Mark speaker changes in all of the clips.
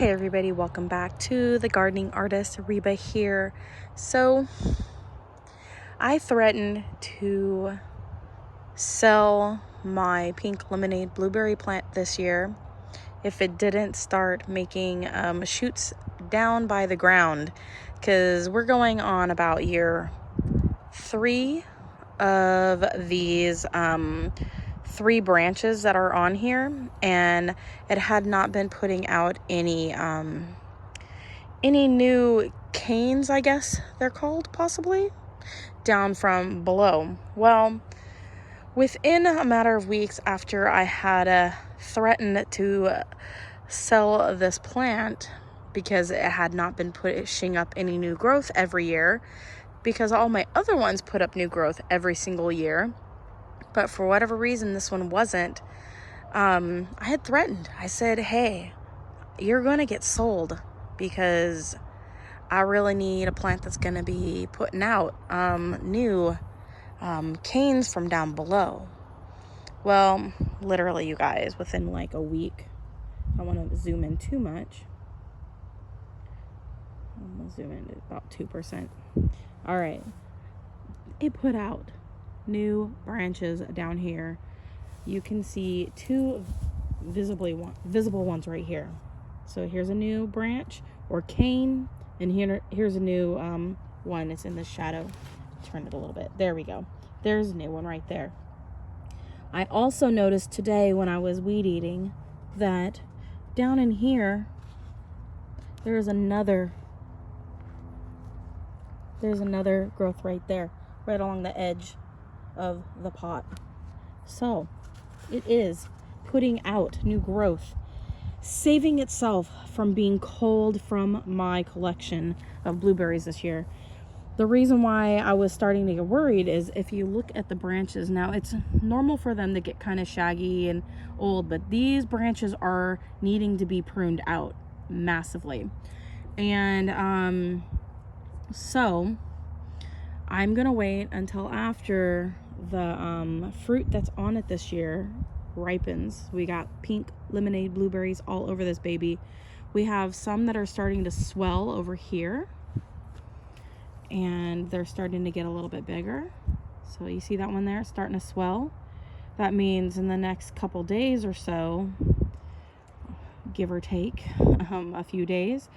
Speaker 1: Hey everybody, welcome back to the gardening artist. Reba here. So I threatened to sell my pink lemonade blueberry plant this year if it didn't start making shoots down by the ground, because we're going on about year 3 of these 3 branches that are on here, and it had not been putting out any new canes, I guess they're called, possibly, down from below. Well, within a matter of weeks after I had threatened to sell this plant because it had not been pushing up any new growth every year, because all my other ones put up new growth every single year, but for whatever reason this one wasn't, I had threatened. I said, hey, you're gonna get sold because I really need a plant that's going to be putting out new canes from down below. Well, literally, you guys, within like a week, I don't want to zoom in too much. I'm going to zoom in to about 2%. All right. It put out new branches down here. You can see 2 visible ones right here. So here's a new branch or cane, and here's a new one. It's in the shadow. Turn it a little bit. There we go. There's a new one right there. I also noticed today when I was weed eating that down in here there's another growth right there, right along the edge of the pot. So it is putting out new growth, saving itself from being culled from my collection of blueberries this year. The reason why I was starting to get worried is if you look at the branches now, it's normal for them to get kind of shaggy and old, but these branches are needing to be pruned out massively. And so I'm gonna wait until after the fruit that's on it this year ripens. We got pink lemonade blueberries all over this baby. We have some that are starting to swell over here, and they're starting to get a little bit bigger. So you see that one there starting to swell. That means in the next couple days or so, give or take a few days,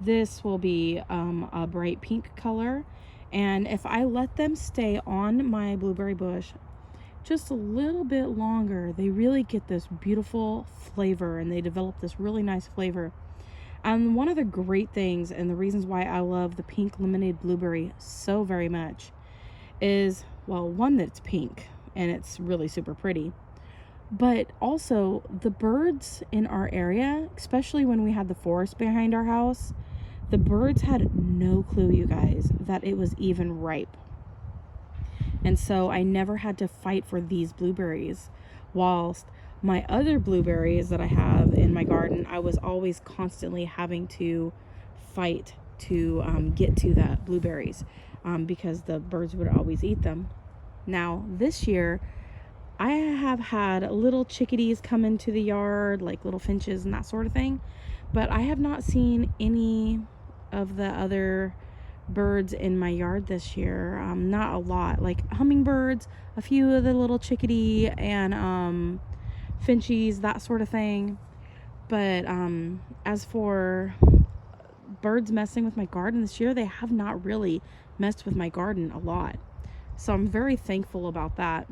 Speaker 1: this will be a bright pink color. And if I let them stay on my blueberry bush just a little bit longer, they really get this beautiful flavor, and they develop this really nice flavor. And one of the great things, and the reasons why I love the pink lemonade blueberry so very much, is, well, one, that it's pink and it's really super pretty, but also the birds in our area, especially when we had the forest behind our house, the birds had no clue, you guys, that it was even ripe. And so I never had to fight for these blueberries, whilst my other blueberries that I have in my garden, I was always constantly having to fight to get to the blueberries because the birds would always eat them. Now this year I have had little chickadees come into the yard, like little finches and that sort of thing, but I have not seen any of the other birds in my yard this year. Not a lot, like hummingbirds, a few of the little chickadee and finchies, that sort of thing. But as for birds messing with my garden this year, they have not really messed with my garden a lot. So I'm very thankful about that.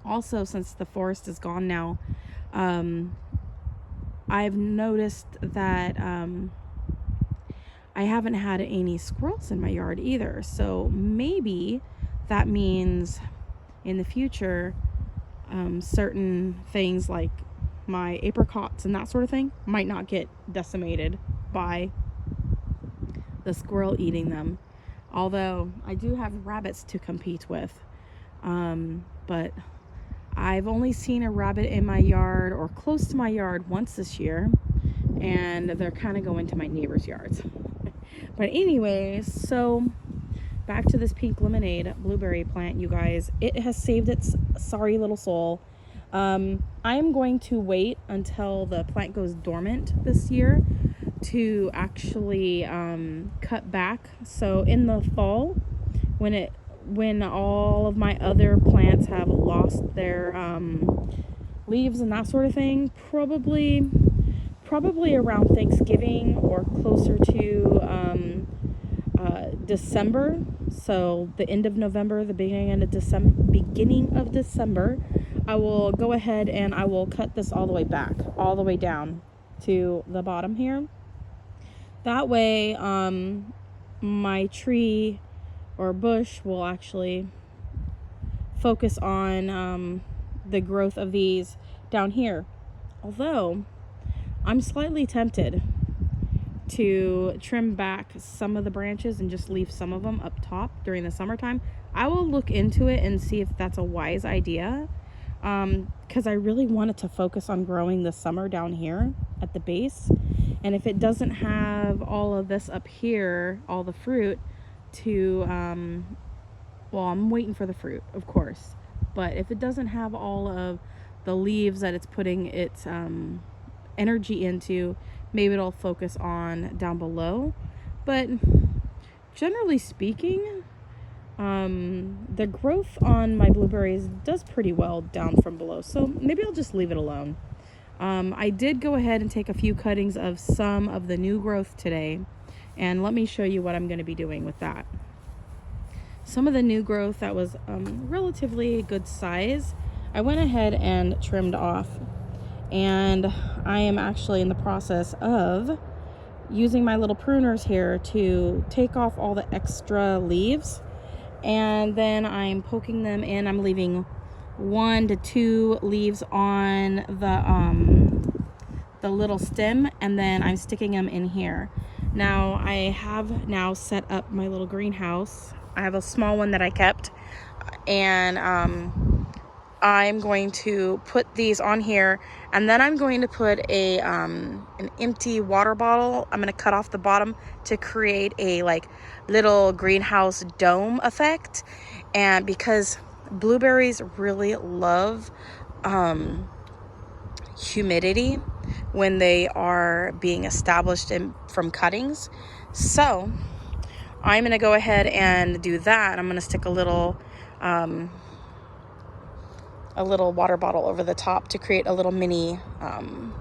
Speaker 1: Also, since the forest is gone now, I've noticed that I haven't had any squirrels in my yard either. So maybe that means in the future, certain things like my apricots and that sort of thing might not get decimated by the squirrel eating them. Although I do have rabbits to compete with. But I've only seen a rabbit in my yard or close to my yard once this year, and they're kind of going to my neighbor's yards. But anyways, so back to this pink lemonade blueberry plant, you guys. It has saved its sorry little soul. I'm going to wait until the plant goes dormant this year to actually cut back. So in the fall, when all of my other plants have lost their leaves and that sort of thing, probably around Thanksgiving or closer to December. So the end of November, the beginning of December, I will go ahead and I will cut this all the way back, all the way down to the bottom here. That way, my tree or bush will actually focus on the growth of these down here. Although I'm slightly tempted to trim back some of the branches and just leave some of them up top during the summertime. I will look into it and see if that's a wise idea, because I really wanted to focus on growing this summer down here at the base. And if it doesn't have all of this up here, all the fruit to well, I'm waiting for the fruit, of course, but if it doesn't have all of the leaves that it's putting its energy into, maybe it'll focus on down below. But generally speaking, the growth on my blueberries does pretty well down from below, so maybe I'll just leave it alone. I did go ahead and take a few cuttings of some of the new growth today, and let me show you what I'm going to be doing with that. Some of the new growth that was relatively good size, I went ahead and trimmed off. And I am actually in the process of using my little pruners here to take off all the extra leaves. And then I'm poking them in. I'm leaving 1 to 2 leaves on the little stem, and then I'm sticking them in here. Now I have now set up my little greenhouse. I have a small one that I kept, and I'm going to put these on here, and then I'm going to put a an empty water bottle. I'm going to cut off the bottom to create a like little greenhouse dome effect. And because blueberries really love humidity when they are being established from cuttings, so I'm going to go ahead and do that. I'm going to stick a little water bottle over the top to create a little mini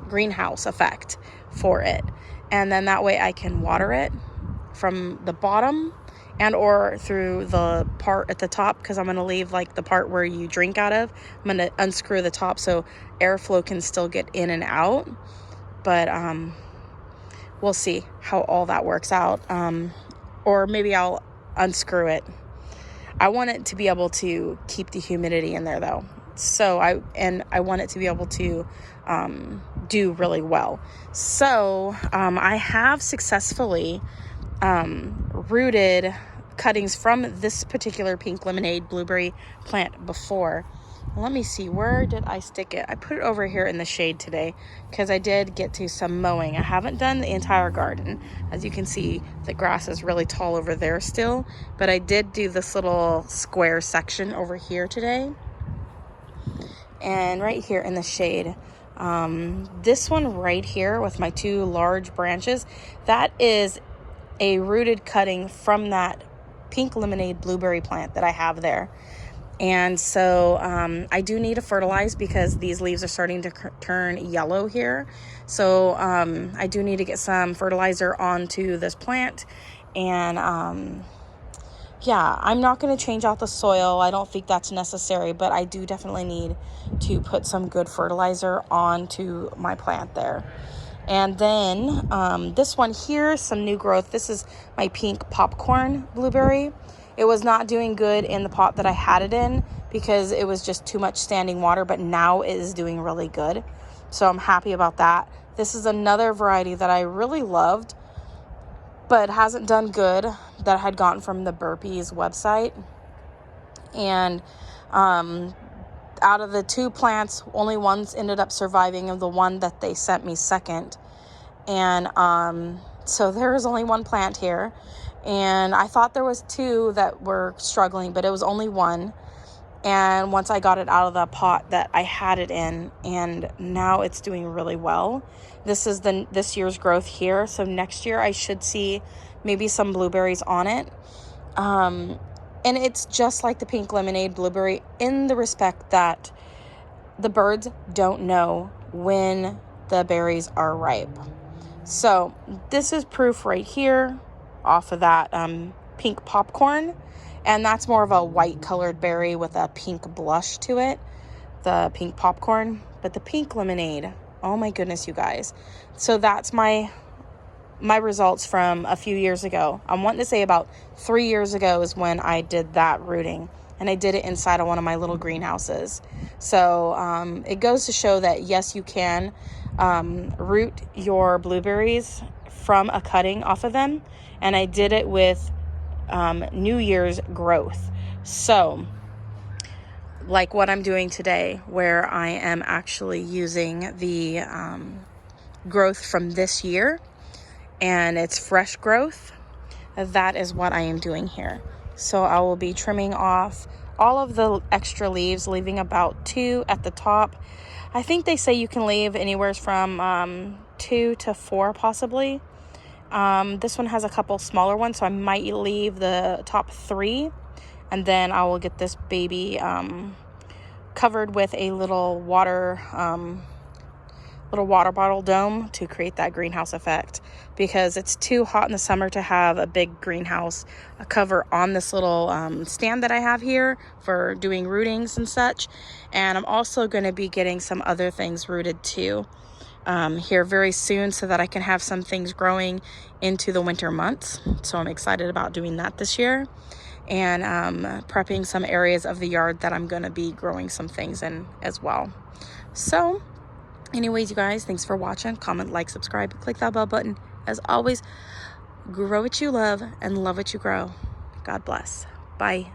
Speaker 1: greenhouse effect for it. And then that way I can water it from the bottom and or through the part at the top, because I'm going to leave like the part where you drink out of. I'm going to unscrew the top so airflow can still get in and out. But we'll see how all that works out. Or maybe I'll unscrew it. I want it to be able to keep the humidity in there though. So I want it to be able to do really well. So I have successfully rooted cuttings from this particular pink lemonade blueberry plant before. Let me see, where did I stick it? I put it over here in the shade today because I did get to some mowing. I haven't done the entire garden. As you can see, the grass is really tall over there still, but I did do this little square section over here today. And right here in the shade, this one right here with my 2 large branches, that is a rooted cutting from that pink lemonade blueberry plant that I have there. And so I do need to fertilize because these leaves are starting to turn yellow here. So I do need to get some fertilizer onto this plant. And yeah, I'm not going to change out the soil. I don't think that's necessary, but I do definitely need to put some good fertilizer onto my plant there. And then this one here, some new growth. This is my pink popcorn blueberry. It was not doing good in the pot that I had it in because it was just too much standing water, but now it is doing really good. So I'm happy about that. This is another variety that I really loved, but hasn't done good, that I had gotten from the Burpees website. And out of the 2 plants, only one's ended up surviving, of the one that they sent me second. And so there is only 1 plant here. And I thought there was 2 that were struggling, but it was only 1. And once I got it out of the pot that I had it in, and now it's doing really well. This is this year's growth here. So next year I should see maybe some blueberries on it. And it's just like the pink lemonade blueberry in the respect that the birds don't know when the berries are ripe. So this is proof right here off of that pink popcorn. And that's more of a white colored berry with a pink blush to it, the pink popcorn. But the pink lemonade, oh my goodness, you guys. So that's my results from a few years ago. I'm wanting to say about 3 years ago is when I did that rooting. And I did it inside of one of my little greenhouses. So it goes to show that, yes, you can root your blueberries from a cutting off of them. And I did it with New Year's growth. So like what I'm doing today, where I am actually using the growth from this year, and it's fresh growth. That is what I am doing here. So I will be trimming off all of the extra leaves, leaving about 2 at the top. I think they say you can leave anywhere from 2 to 4 possibly. This one has a couple smaller ones, so I might leave the top 3, and then I will get this baby covered with a little water bottle dome to create that greenhouse effect, because it's too hot in the summer to have a big greenhouse cover on this little stand that I have here for doing rootings and such. And I'm also going to be getting some other things rooted too here very soon, so that I can have some things growing into the winter months. So I'm excited about doing that this year, and prepping some areas of the yard that I'm going to be growing some things in as well. So anyways, you guys, thanks for watching. Comment, like, subscribe, click that bell button. As always, grow what you love and love what you grow. God bless. Bye.